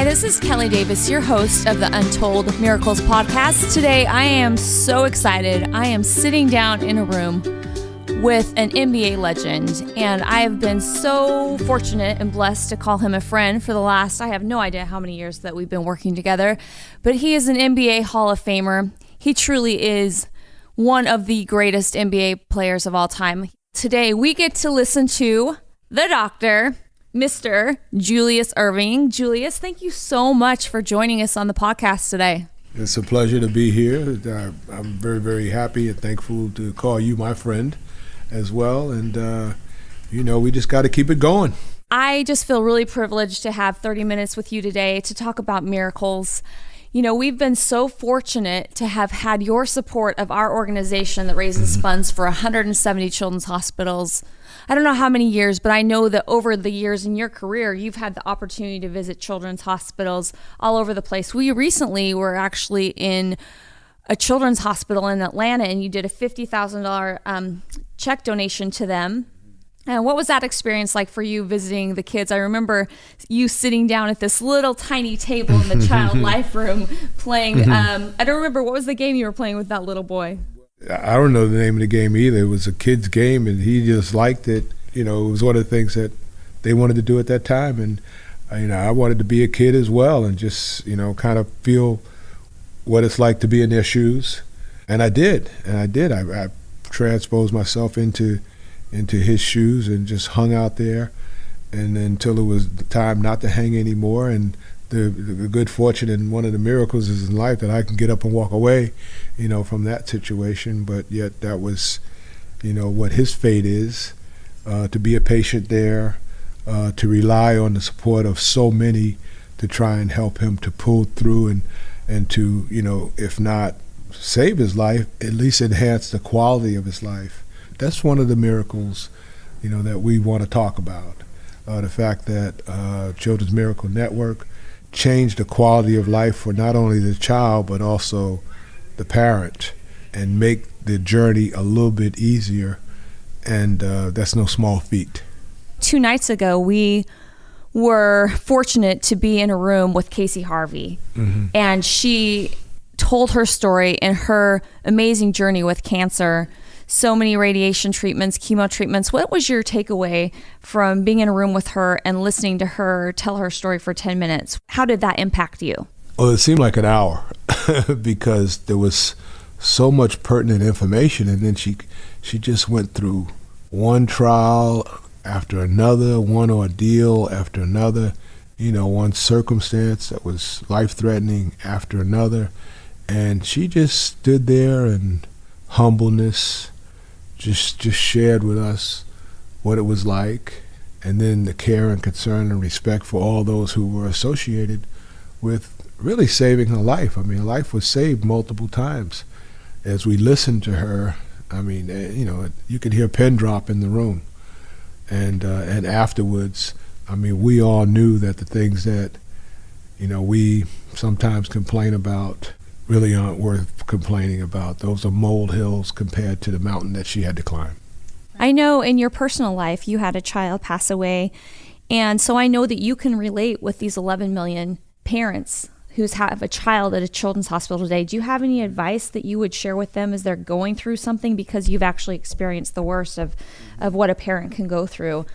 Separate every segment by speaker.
Speaker 1: this is Kelly Davis, your host of the Untold Miracles podcast. Today, I am so excited. I am sitting down in a room with an NBA legend, and I have been so fortunate and blessed to call him a friend for the last, I have no idea how many years that we've been working together, but he is an NBA Hall of Famer. He truly is one of the greatest NBA players of all time. Today, we get to listen to the doctor, Mr. Julius Erving. Julius, thank you so much for joining us on the podcast today.
Speaker 2: It's a pleasure to be here. I'm very, very happy and thankful to call you my friend as well. And, we just got to keep it going.
Speaker 1: I just feel really privileged to have 30 minutes with you today to talk about miracles. You know, we've been so fortunate to have had your support of our organization that raises funds for 170 children's hospitals. I don't know how many years, but I know that over the years in your career, you've had the opportunity to visit children's hospitals all over the place. We recently were actually in a children's hospital in Atlanta, and you did a $50,000 check donation to them. And what was that experience like for you visiting the kids? I remember you sitting down at this little tiny table in the child life room playing. I don't remember, what was the game you were playing with that little boy?
Speaker 2: I don't know the name of the game either. It was a kid's game, and he just liked it. You know, it was one of the things that they wanted to do at that time. And, I wanted to be a kid as well and just, kind of feel what it's like to be in their shoes. And I did. I transposed myself into his shoes and just hung out there, and until it was the time not to hang anymore. And the good fortune and one of the miracles is in life that I can get up and walk away, from that situation. But yet that was, what his fate is, to be a patient there, to rely on the support of so many to try and help him to pull through and to, if not save his life, at least enhance the quality of his life. That's one of the miracles, that we want to talk about. The fact that Children's Miracle Network changed the quality of life for not only the child, but also the parent, and make the journey a little bit easier. And that's no small feat.
Speaker 1: 2 nights ago, we were fortunate to be in a room with Casey Harvey, and she told her story and her amazing journey with cancer. So many radiation treatments, chemo treatments. What was your takeaway from being in a room with her and listening to her tell her story for 10 minutes? How did that impact you?
Speaker 2: Well, it seemed like an hour because there was so much pertinent information, and then she just went through one trial after another, one ordeal after another, one circumstance that was life-threatening after another. And she just stood there in humbleness, just shared with us what it was like, and then the care and concern and respect for all those who were associated with really saving her life. I mean, her life was saved multiple times. As we listened to her, you could hear a pin drop in the room. And afterwards, we all knew that the things that, we sometimes complain about really aren't worth complaining about. Those are molehills compared to the mountain that she had to climb.
Speaker 1: I know in your personal life you had a child pass away, and so I know that you can relate with these 11 million parents who have a child at a children's hospital today. Do you have any advice that you would share with them as they're going through something, because you've actually experienced the worst of what a parent can go through?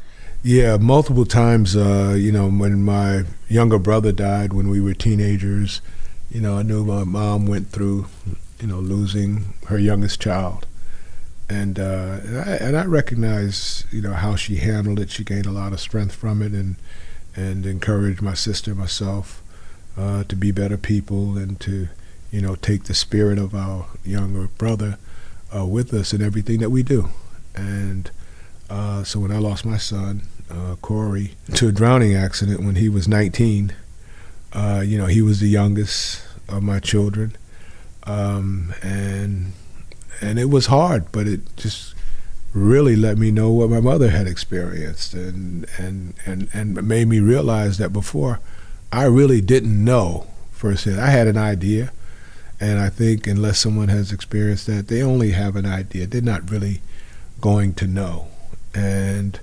Speaker 2: Yeah, multiple times, when my younger brother died when we were teenagers, I knew my mom went through, losing her youngest child. And I recognize, how she handled it. She gained a lot of strength from it and encouraged my sister, myself, to be better people and to, take the spirit of our younger brother with us in everything that we do. And so when I lost my son, Corey, to a drowning accident when he was 19, he was the youngest of my children, and it was hard, but it just really let me know what my mother had experienced, and made me realize that before I really didn't know firsthand. I had an idea, and I think unless someone has experienced that, they only have an idea. They're not really going to know, and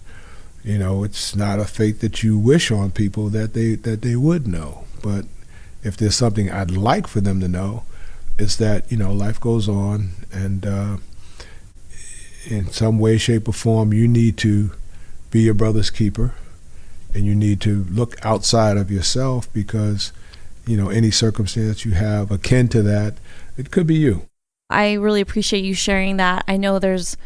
Speaker 2: it's not a fate that you wish on people that they would know. But if there's something I'd like for them to know, it's that, life goes on, and in some way, shape, or form, you need to be your brother's keeper, and you need to look outside of yourself, because, any circumstance you have akin to that, it could be you.
Speaker 1: I really appreciate you sharing that. I know there's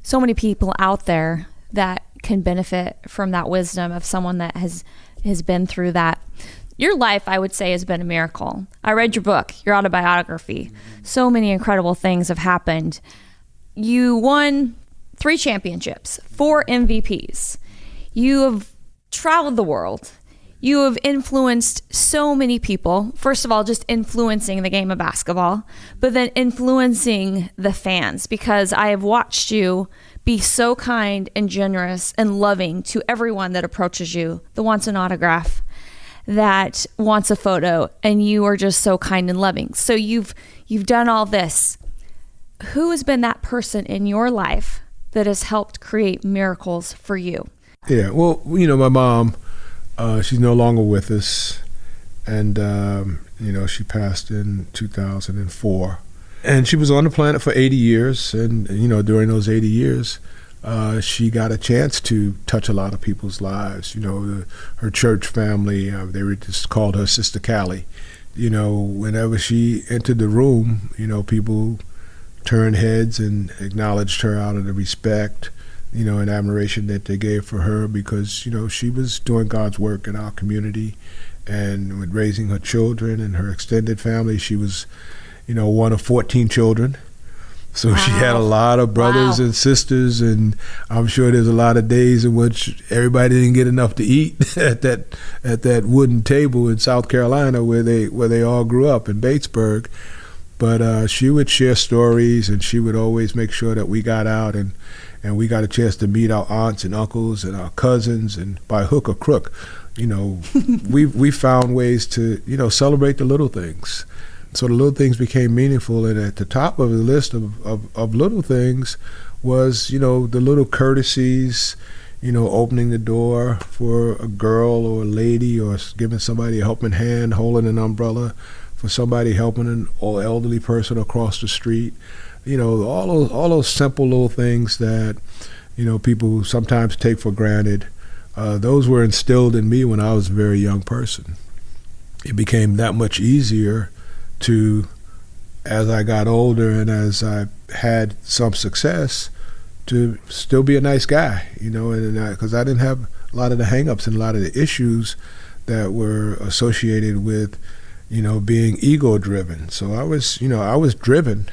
Speaker 1: so many people out there that can benefit from that wisdom of someone that has been through that. Your life, I would say, has been a miracle. I read your book, your autobiography. So many incredible things have happened. You won 3 championships, 4 MVPs. You have traveled the world. You have influenced so many people. First of all, just influencing the game of basketball, but then influencing the fans, because I have watched you be so kind and generous and loving to everyone that approaches you, that wants an autograph, that wants a photo, and you are just so kind and loving. So you've done all this. Who has been that person in your life that has helped create miracles for you?
Speaker 2: Yeah, well, my mom, she's no longer with us, and she passed in 2004. And she was on the planet for 80 years, and during those 80 years, she got a chance to touch a lot of people's lives. Her church family, they were just called her Sister Callie. Whenever she entered the room, people turned heads and acknowledged her out of the respect, and admiration that they gave for her, because, she was doing God's work in our community, and with raising her children and her extended family. She was, one of 14 children. So wow. She had a lot of brothers and sisters, and I'm sure there's a lot of days in which everybody didn't get enough to eat at that wooden table in South Carolina where they all grew up in Batesburg. But she would share stories, and she would always make sure that we got out and we got a chance to meet our aunts and uncles and our cousins, and by hook or crook, we found ways to, celebrate the little things. So the little things became meaningful, and at the top of the list of little things was, the little courtesies, opening the door for a girl or a lady, or giving somebody a helping hand, holding an umbrella for somebody, helping an old elderly person across the street. All those simple little things that, people sometimes take for granted. Those were instilled in me when I was a very young person. It became that much easier to, as I got older and as I had some success, to still be a nice guy, and because I didn't have a lot of the hang-ups and a lot of the issues that were associated with, being ego-driven. So I was driven,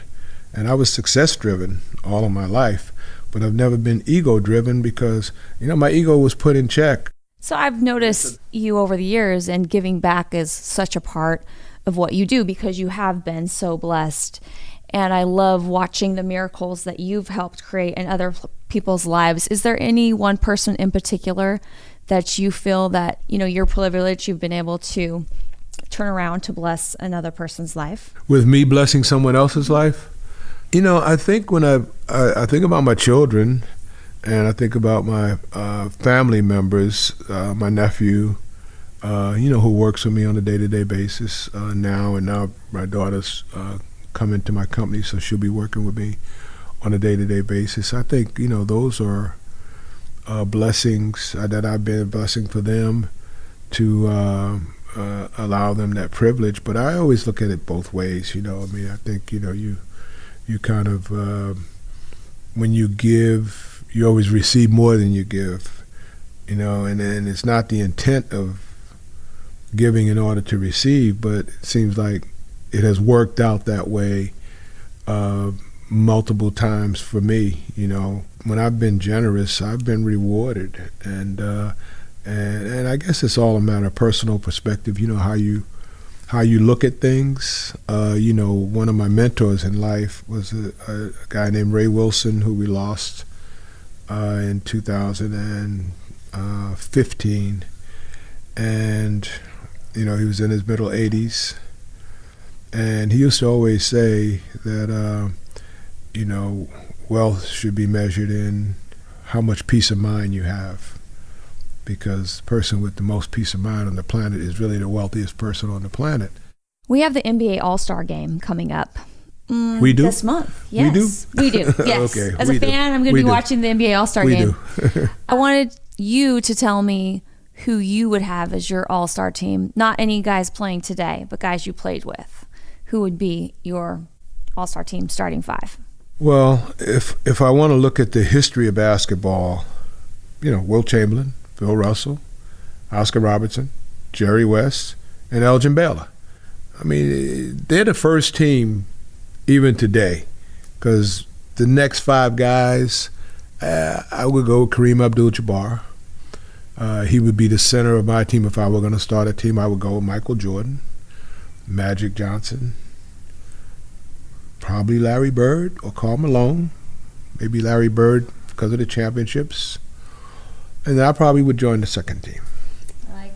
Speaker 2: and I was success-driven all of my life, but I've never been ego-driven because, my ego was put in check.
Speaker 1: So I've noticed you over the years, and giving back is such a part of what you do, because you have been so blessed. And I love watching the miracles that you've helped create in other people's lives. Is there any one person in particular that you feel that, you're privileged, you've been able to turn around to bless another person's life?
Speaker 2: With me blessing someone else's life? I think when I think about my children, and I think about my family members, my nephew, who works with me on a day-to-day basis now, and now my daughter's come into my company, so she'll be working with me on a day-to-day basis. I think, those are blessings that I've been a blessing for them to allow them that privilege. But I always look at it both ways, I think, you kind of, when you give, you always receive more than you give, and it's not the intent of giving in order to receive, but it seems like it has worked out that way multiple times for me. When I've been generous, I've been rewarded, and I guess it's all a matter of personal perspective. How you look at things. One of my mentors in life was a guy named Ray Wilson, who we lost in 2015, and he was in his middle 80s, and he used to always say that wealth should be measured in how much peace of mind you have. because the person with the most peace of mind on the planet is really the wealthiest person on the planet.
Speaker 1: We have the NBA All-Star Game coming up.
Speaker 2: We do?
Speaker 1: This month. Yes. We do. Yes.
Speaker 2: Okay,
Speaker 1: As a fan, I'm going to be watching the NBA All-Star Game.
Speaker 2: We do.
Speaker 1: I wanted you to tell me who you would have as your All-Star team. Not any guys playing today, but guys you played with. Who would be your All-Star team starting five?
Speaker 2: Well, if I want to look at the history of basketball, Wilt Chamberlain, Phil Russell, Oscar Robertson, Jerry West, and Elgin Baylor. I mean, they're the first team even today, because the next five guys, I would go Kareem Abdul-Jabbar. He would be the center of my team. If I were going to start a team, I would go with Michael Jordan, Magic Johnson, probably Larry Bird or Karl Malone, maybe Larry Bird because of the championships. And then I probably would join the second team.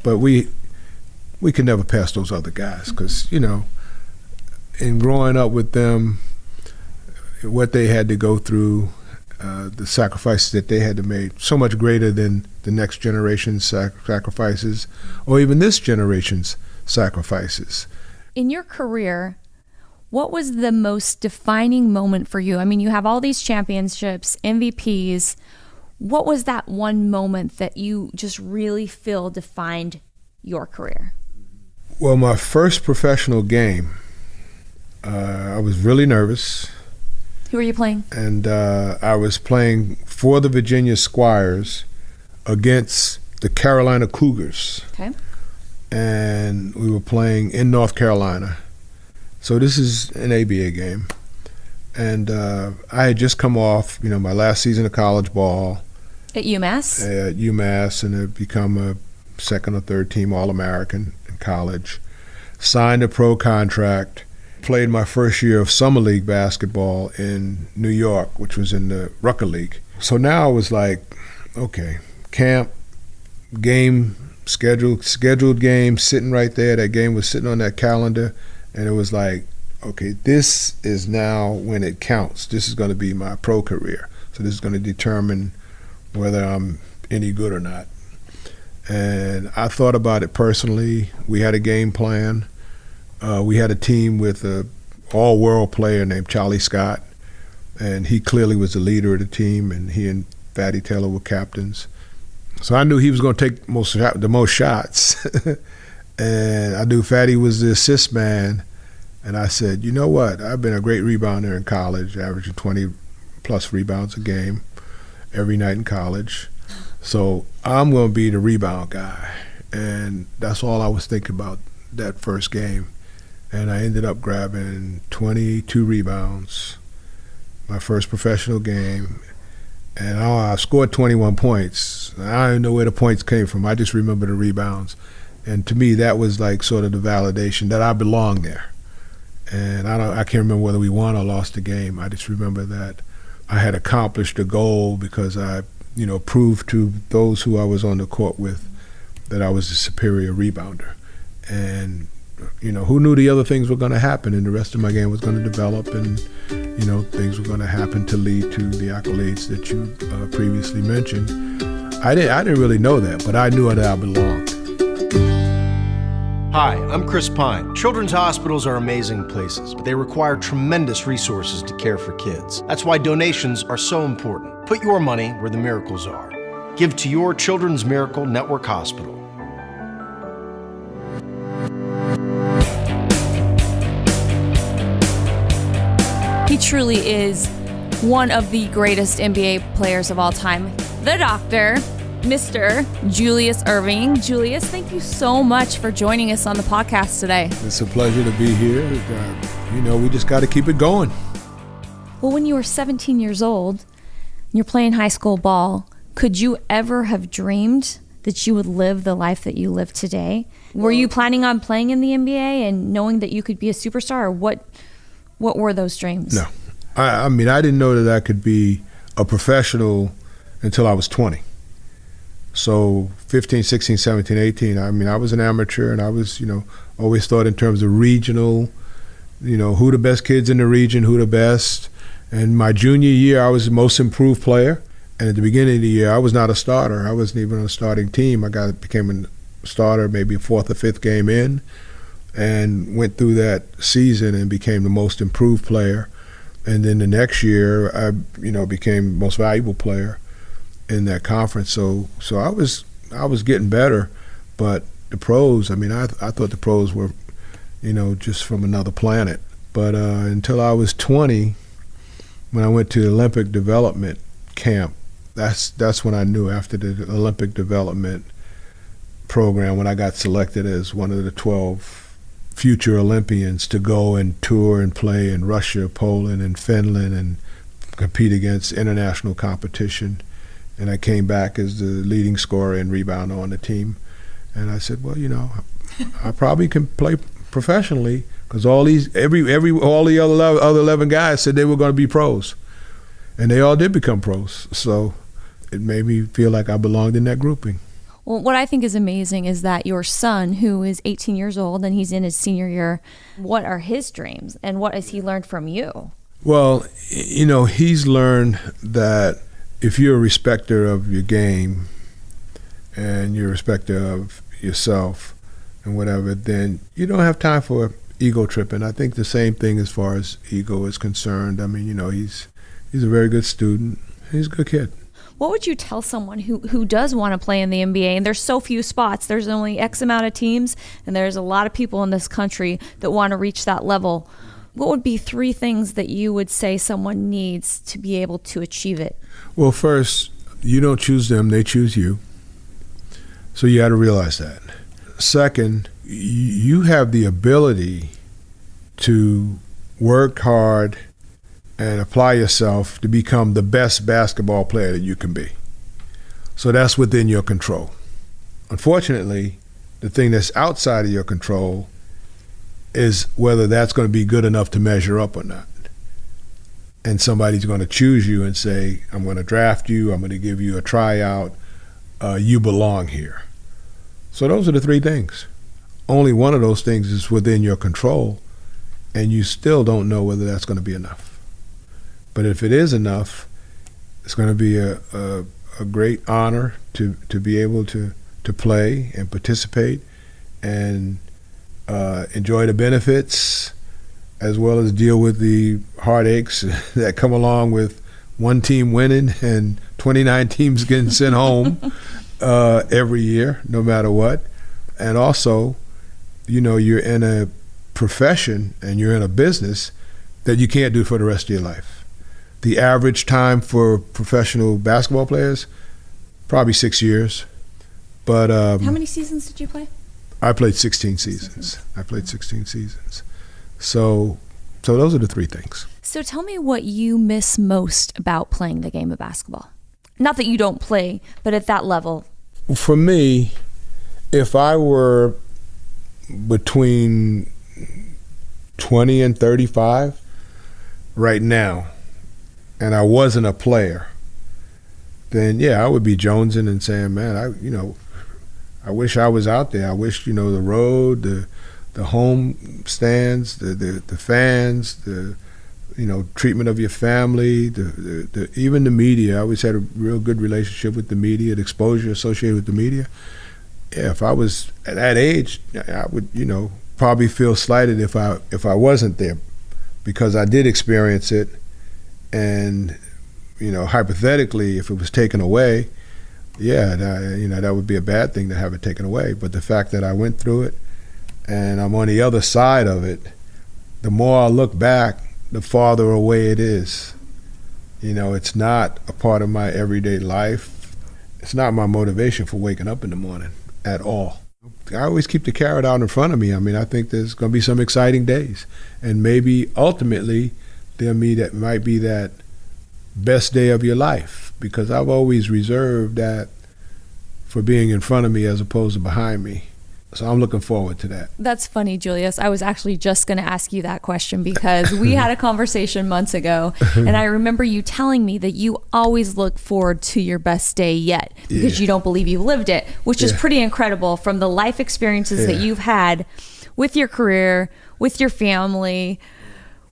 Speaker 2: But we can never pass those other guys because, in growing up with them, what they had to go through, the sacrifices that they had to make, so much greater than the next generation's sacrifices or even this generation's sacrifices.
Speaker 1: In your career, what was the most defining moment for you? I mean, you have all these championships, MVPs. What was that one moment that you just really feel defined your career?
Speaker 2: Well, my first professional game, I was really nervous.
Speaker 1: Who were you playing?
Speaker 2: And I was playing for the Virginia Squires against the Carolina Cougars.
Speaker 1: Okay.
Speaker 2: And we were playing in North Carolina. So this is an ABA game. And I had just come off, my last season of college ball.
Speaker 1: At UMass?
Speaker 2: At UMass, and had become a second or third team All-American in college. Signed a pro contract. Played my first year of summer league basketball in New York, which was in the Rucker League. So now I was like, okay, camp, game, scheduled game, sitting right there. That game was sitting on that calendar, and it was like, okay, this is now when it counts. This is going to be my pro career. So this is going to determine whether I'm any good or not. And I thought about it personally. We had a game plan. We had a team with an all-world player named Charlie Scott, and he clearly was the leader of the team, and he and Fatty Taylor were captains. So I knew he was going to take the most shots, and I knew Fatty was the assist man, and I said, you know what, I've been a great rebounder in college, averaging 20-plus rebounds a game every night in college, so I'm going to be the rebound guy, and that's all I was thinking about that first game. And I ended up grabbing 22 rebounds, my first professional game. And I scored 21 points. I don't know where the points came from. I just remember the rebounds. And to me, that was like sort of the validation that I belonged there. And I can't remember whether we won or lost the game. I just remember that I had accomplished a goal because I, proved to those who I was on the court with that I was a superior rebounder. And who knew the other things were going to happen and the rest of my game was going to develop and, things were going to happen to lead to the accolades that you previously mentioned. I didn't really know that, but I knew that I belonged.
Speaker 3: Hi, I'm Chris Pine. Children's hospitals are amazing places, but they require tremendous resources to care for kids. That's why donations are so important. Put your money where the miracles are. Give to your Children's Miracle Network Hospital.
Speaker 1: He truly is one of the greatest NBA players of all time. The Doctor, Mr. Julius Erving. Julius, thank you so much for joining us on the podcast today.
Speaker 2: It's a pleasure to be here. We just got to keep it going.
Speaker 1: Well, when you were 17 years old, and you're playing high school ball, could you ever have dreamed that you would live the life that you live today? Were you planning on playing in the NBA and knowing that you could be a superstar, or what were those dreams?
Speaker 2: No. I didn't know that I could be a professional until I was 20. So 15, 16, 17, 18, I was an amateur, and I was, always thought in terms of regional, who the best kids in the region, who the best. And my junior year, I was the most improved player. And at the beginning of the year, I was not a starter. I wasn't even on a starting team. Became a starter maybe 4th or 5th game in, and went through that season and became the most improved player. And then the next year, I became most valuable player in that conference. So I was getting better, but the pros, I thought the pros were, just from another planet. But until I was 20, when I went to the Olympic development camp, that's when I knew, after the Olympic development program, when I got selected as one of the 12 future Olympians to go and tour and play in Russia, Poland, and Finland and compete against international competition. And I came back as the leading scorer and rebounder on the team. And I said, well, I probably can play professionally, because all the other 11 guys said they were going to be pros. And they all did become pros. So it made me feel like I belonged in that grouping.
Speaker 1: Well, what I think is amazing is that your son, who is 18 years old and he's in his senior year, what are his dreams and what has he learned from you?
Speaker 2: Well, he's learned that if you're a respecter of your game and you're a respecter of yourself and whatever, then you don't have time for ego tripping. I think the same thing as far as ego is concerned. He's a very good student. He's a good kid.
Speaker 1: What would you tell someone who does want to play in the NBA, and there's so few spots, there's only X amount of teams, and there's a lot of people in this country that want to reach that level? What would be 3 things that you would say someone needs to be able to achieve it?
Speaker 2: Well, first, you don't choose them, they choose you. So you got to realize that. Second, you have the ability to work hard and apply yourself to become the best basketball player that you can be. So that's within your control. Unfortunately, the thing that's outside of your control is whether that's going to be good enough to measure up or not. And somebody's going to choose you and say, I'm going to draft you, I'm going to give you a tryout, you belong here. So those are the 3 things. Only one of those things is within your control, and you still don't know whether that's going to be enough. But if it is enough, it's going to be a great honor to be able to play and participate and enjoy the benefits, as well as deal with the heartaches that come along with one team winning and 29 teams getting sent home every year, no matter what. And also, you're in a profession and you're in a business that you can't do for the rest of your life. The average time for professional basketball players, probably 6 years. But
Speaker 1: how many seasons did you play?
Speaker 2: I played 16 seasons. I played 16 seasons. So those are the 3 things.
Speaker 1: So tell me what you miss most about playing the game of basketball. Not that you don't play, but at that level.
Speaker 2: For me, if I were between 20 and 35 right now, and I wasn't a player, then I would be jonesing and saying, man, I wish I was out there. I wish, the road, the home stands, the fans, the treatment of your family, the even the media. I always had a real good relationship with the media, the exposure associated with the media. Yeah, if I was at that age, I would, probably feel slighted if I wasn't there, because I did experience it. And, hypothetically, if it was taken away, that would be a bad thing to have it taken away. But the fact that I went through it and I'm on the other side of it, the more I look back, the farther away it is. It's not a part of my everyday life. It's not my motivation for waking up in the morning at all. I always keep the carrot out in front of me. I think there's going to be some exciting days. And maybe ultimately, that might be that best day of your life, because I've always reserved that for being in front of me as opposed to behind me. So I'm looking forward to that.
Speaker 1: That's funny, Julius. I was actually just going to ask you that question, because we had a conversation months ago, and I remember you telling me that you always look forward to your best day yet, because you don't believe you lived it, which is pretty incredible from the life experiences that you've had with your career, with your family,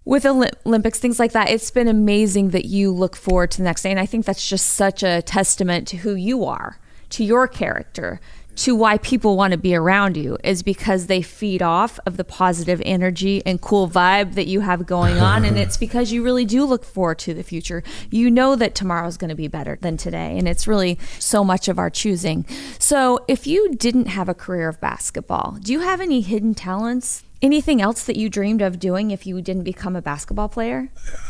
Speaker 1: with Olympics, things like that, it's been amazing that you look forward to the next day. And I think that's just such a testament to who you are, to your character, to why people want to be around you, is because they feed off of the positive energy and cool vibe that you have going on. And it's because you really do look forward to the future. You know that tomorrow is going to be better than today. And it's really so much of our choosing. So if you didn't have a career of basketball, do you have any hidden talents? Anything else that you dreamed of doing if you didn't become a basketball player?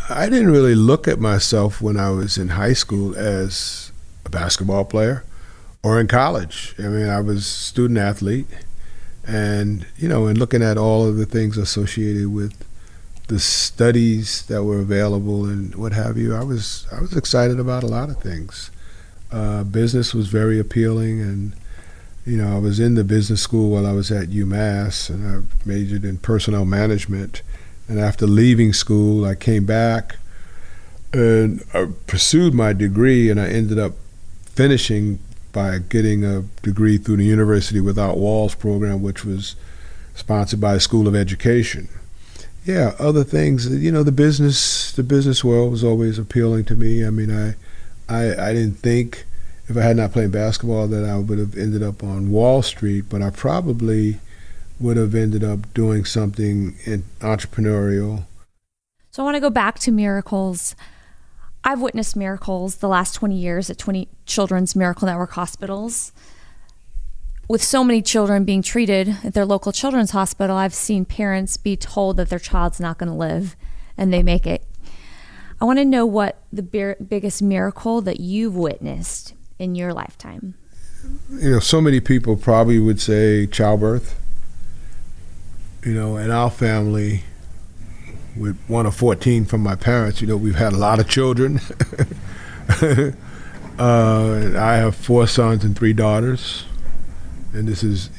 Speaker 2: I didn't really look at myself when I was in high school as a basketball player or in college. I mean, I was a student athlete, and, and looking at all of the things associated with the studies that were available and what have you, I was excited about a lot of things. Business was very appealing, and I was in the business school while I was at UMass, and I majored in personnel management. And after leaving school, I came back and I pursued my degree, and I ended up finishing by getting a degree through the University Without Walls program, which was sponsored by the School of Education. Yeah, other things, the business world was always appealing to me. I mean, I didn't think, if I had not played basketball, that I would have ended up on Wall Street, but I probably would have ended up doing something entrepreneurial.
Speaker 1: So I want to go back to miracles. I've witnessed miracles the last 20 years at 20 Children's Miracle Network hospitals. With so many children being treated at their local children's hospital, I've seen parents be told that their child's not going to live, and they make it. I want to know what the biggest miracle that you've witnessed in your lifetime.
Speaker 2: So many people probably would say childbirth. In our family, with one of 14 from my parents, we've had a lot of children. And I have 4 sons and 3 daughters, and this is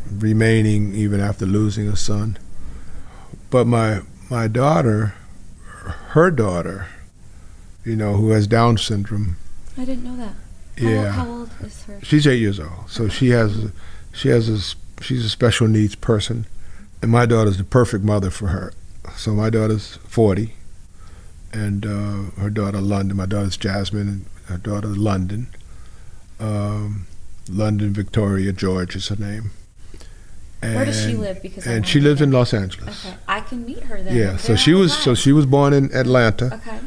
Speaker 2: remaining even after losing a son. But my daughter, her daughter, who has Down syndrome.
Speaker 1: I didn't know that. How old is her?
Speaker 2: She's 8 years old. So she's a special needs person, and my daughter's the perfect mother for her. So my daughter's 40, and her daughter London. My daughter's Jasmine, and her daughter London. London Victoria George is her name.
Speaker 1: Where does she live?
Speaker 2: And she lives in Los Angeles.
Speaker 1: Okay, I can meet her then.
Speaker 2: Yeah. So she was born in Atlanta.
Speaker 1: Okay.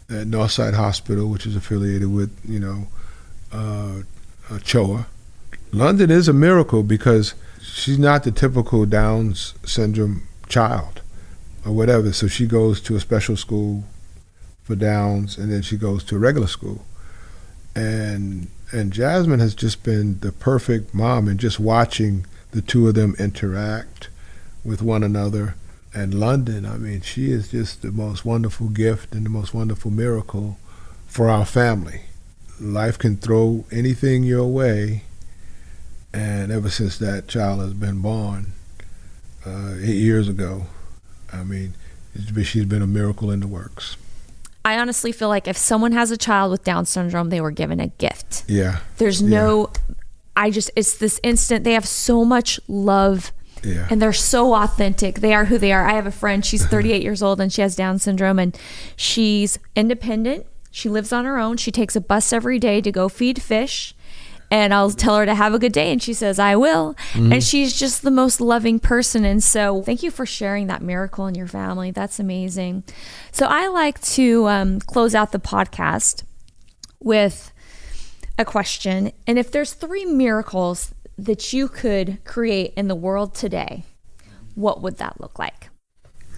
Speaker 2: At Northside Hospital, which is affiliated with, CHOA. London is a miracle because she's not the typical Down syndrome child or whatever. So she goes to a special school for Downs, and then she goes to a regular school. And Jasmine has just been the perfect mom, and just watching the two of them interact with one another. And London, I mean, she is just the most wonderful gift and the most wonderful miracle for our family. Life can throw anything your way, and ever since that child has been born 8 years ago, I mean, she's been a miracle in the works.
Speaker 1: I honestly feel like if someone has a child with Down syndrome, they were given a gift.
Speaker 2: Yeah.
Speaker 1: There's it's this instant, they have so much love.
Speaker 2: Yeah.
Speaker 1: And they're so authentic. They are who they are. I have a friend, she's 38 years old, and she has Down syndrome, and she's independent. She lives on her own. She takes a bus every day to go feed fish, and I'll tell her to have a good day, and she says, I will. Mm-hmm. And she's just the most loving person. And so thank you for sharing that miracle in your family. That's amazing. So I like to close out the podcast with a question. And if there's 3 miracles that you could create in the world today, what would that look like?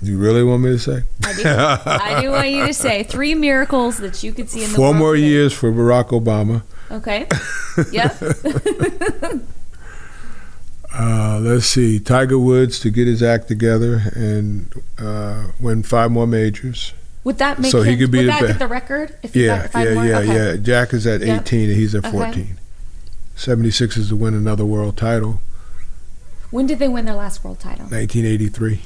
Speaker 2: You really want me to say?
Speaker 1: I do. I do want you to say 3 miracles that you could see in the
Speaker 2: 4
Speaker 1: world
Speaker 2: more
Speaker 1: today.
Speaker 2: years for Barack Obama.
Speaker 1: Okay. Yep.
Speaker 2: Let's see. Tiger Woods to get his act together and win 5 more majors.
Speaker 1: Would that make
Speaker 2: so he could be
Speaker 1: would that get the record? If he
Speaker 2: yeah,
Speaker 1: got 5 more? Okay.
Speaker 2: yeah. Jack is at 18 and he's at 14.
Speaker 1: Okay.
Speaker 2: 76 is to win another world title.
Speaker 1: When did they win their last world title?
Speaker 2: 1983.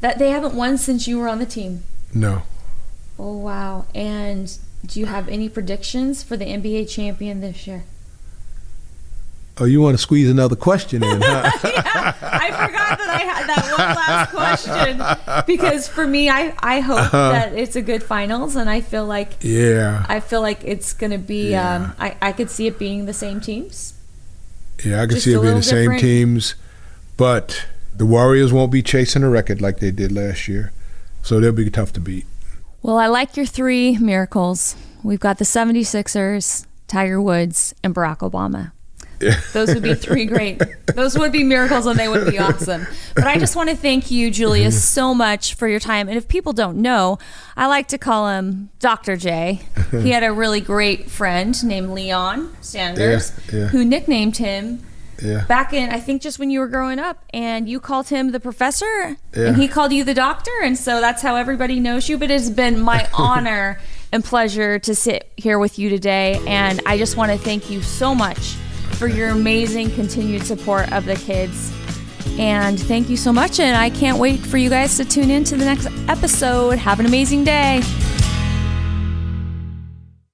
Speaker 1: That they haven't won since you were on the team?
Speaker 2: No.
Speaker 1: Oh, wow. And do you have any predictions for the NBA champion this year?
Speaker 2: Oh, you want to squeeze another question in, huh?
Speaker 1: Yeah, I forgot that I had that one last question because for me, I hope that it's a good finals, and I feel like it's going to be. I could see it being the same teams.
Speaker 2: Yeah, I could see it being the same teams, but the Warriors won't be chasing a record like they did last year, so they'll be tough to beat.
Speaker 1: Well, I like your three miracles. We've got the 76ers, Tiger Woods, and Barack Obama. Those would be three great. Those would be miracles, and they would be awesome. But I just want to thank you, Julius, so much for your time. And if people don't know, I like to call him Dr. J. He had a really great friend named Leon Sanders, who nicknamed him back in, I think, just when you were growing up. And you called him the professor, and he called you the doctor. And so that's how everybody knows you. But it's been my honor and pleasure to sit here with you today. And I just want to thank you so much for your amazing continued support of the kids. And thank you so much. And I can't wait for you guys to tune in to the next episode. Have an amazing day.